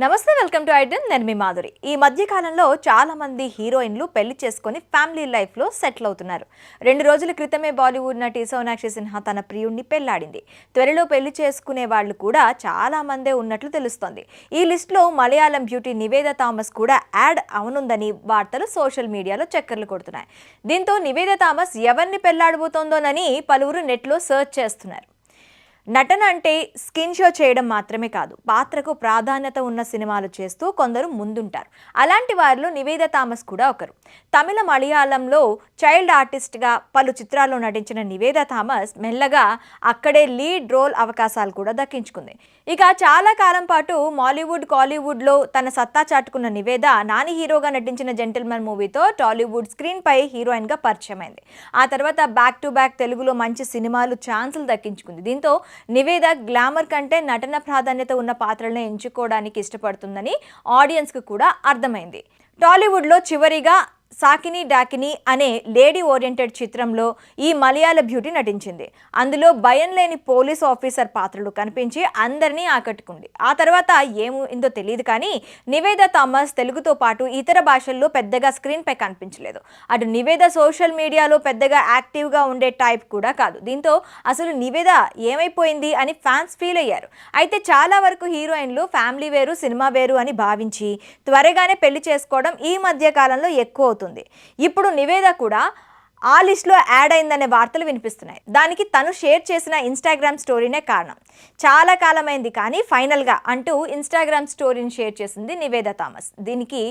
నమస్తే, welcome to Aiden. నేను మీ మాధురి. ఈ మధ్య కాలంలో చాలా మంది హీరోయిన్లు పెళ్లి చేసుకొని ఫ్యామిలీ లైఫ్లో సెటిల్ అవుతున్నారు. 2 రోజుల క్రితమే బాలీవుడ్ నటి సోనాక్షి సిన్హా తన ప్రియుడిని పెళ్లాడింది. త్వరలో పెళ్లి చేసుకునే వాళ్ళు కూడా చాలా మందే ఉన్నట్లు తెలుస్తోంది. ఈ లిస్టులో మలయాళం బ్యూటీ నివేదా థామస్ కూడా యాడ్ అవనుందని వార్తలు సోషల్ మీడియాలో చక్కర్లు కొడుతున్నాయి. దీంతో నివేదా థామస్ ఎవరిని పెళ్లాడబోతోందోనని పలువురు నెట్లో సర్చ్ చేస్తున్నారు. నటన అంటే స్కిన్ షో చేయడం మాత్రమే కాదు, పాత్రకు ప్రాధాన్యత ఉన్న సినిమాలు చేస్తూ కొందరు ముందుంటారు. అలాంటి వారిలో నివేదా థామస్ కూడా ఒకరు. తమిళ, మలయాళంలో చైల్డ్ ఆర్టిస్ట్గా పలు చిత్రాల్లో నటించిన నివేదా థామస్ మెల్లగా అక్కడే లీడ్ రోల్ అవకాశాలు కూడా దక్కించుకుంది. ఇక చాలా కాలం పాటు మాలీవుడ్, కాలీవుడ్లో తన సత్తా చాటుకున్న నివేదా నాని హీరోగా నటించిన జెంటిల్మెన్ మూవీతో టాలీవుడ్ స్క్రీన్ పై హీరోయిన్గా పరిచయమైంది. ఆ తర్వాత బ్యాక్ టు బ్యాక్ తెలుగులో మంచి సినిమాలు ఛాన్సులు దక్కించుకుంది. దీంతో నివేదా గ్లామర్ కంటే నటన ప్రాధాన్యత ఉన్న పాత్రలను ఎంచుకోవడానికి ఇష్టపడుతుందని ఆడియన్స్కు కూడా అర్థమైంది. టాలీవుడ్లో చివరిగా సాకిని డాకిని అనే లేడీ ఓరియంటెడ్ చిత్రంలో ఈ మలయాళ బ్యూటీ నటించింది. అందులో భయం లేని పోలీస్ ఆఫీసర్ పాత్రలు కనిపించి అందరినీ ఆకట్టుకుంది. ఆ తర్వాత ఏమైందో తెలియదు కానీ నివేదా థామస్ తెలుగుతో పాటు ఇతర భాషల్లో పెద్దగా స్క్రీన్ పై కనిపించలేదు. అటు నివేదా సోషల్ మీడియాలో పెద్దగా యాక్టివ్గా ఉండే టైప్ కూడా కాదు. దీంతో అసలు నివేదా ఏమైపోయింది అని ఫ్యాన్స్ ఫీల్ అయ్యారు. అయితే చాలా వరకు హీరోయిన్లు ఫ్యామిలీ వేరు, సినిమా వేరు అని భావించి త్వరగానే పెళ్లి చేసుకోవడం ఈ మధ్య కాలంలో ఎక్కువ అవుతుంది. ఇప్పుడు నివేదా కూడా ఆ లిస్ట్లో యాడ్ అయిందనే వార్తలు వినిపిస్తున్నాయి. దానికి తను షేర్ చేసిన ఇన్స్టాగ్రామ్ స్టోరీనే కారణం. చాలా కాలమైంది కానీ ఫైనల్గా అంటూ ఇన్స్టాగ్రామ్ స్టోరీని షేర్ చేసింది నివేదా థామస్. దీనికి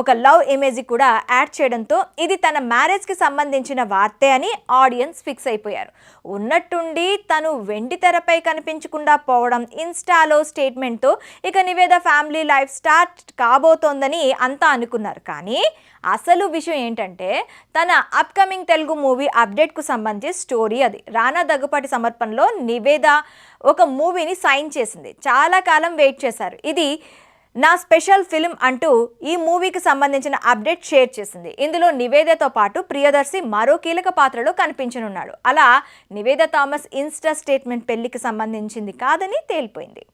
ఒక లవ్ ఇమేజ్ కూడా యాడ్ చేయడంతో ఇది తన మ్యారేజ్కి సంబంధించిన వార్తే అని ఆడియన్స్ ఫిక్స్ అయిపోయారు. ఉన్నట్టుండి తను వెండి తెరపై కనిపించకుండా పోవడం, ఇన్స్టాలో స్టేట్మెంట్తో ఇక నివేదా ఫ్యామిలీ లైఫ్ స్టార్ట్ కాబోతోందని అంతా అనుకున్నారు. కానీ అసలు విషయం ఏంటంటే తన అప్కమింగ్ తెలుగు మూవీ అప్డేట్కు సంబంధించి స్టోరీ అది. రానా దగ్గుపాటి సమర్పణలో నివేదా ఒక మూవీని సైన్ చేసింది. చాలా కాలం వెయిట్ చేశారు. ఇది నా స్పెషల్ ఫిల్మ్ అంటూ ఈ మూవీకి సంబంధించిన అప్డేట్ షేర్ చేసింది. ఇందులో నివేదాతో పాటు ప్రియదర్శి మరో కీలక పాత్రలో కనిపించనున్నాడు. అలా నివేదా థామస్ ఇన్స్టా స్టేట్మెంట్ పెళ్లికి సంబంధించింది కాదని తేలిపోయింది.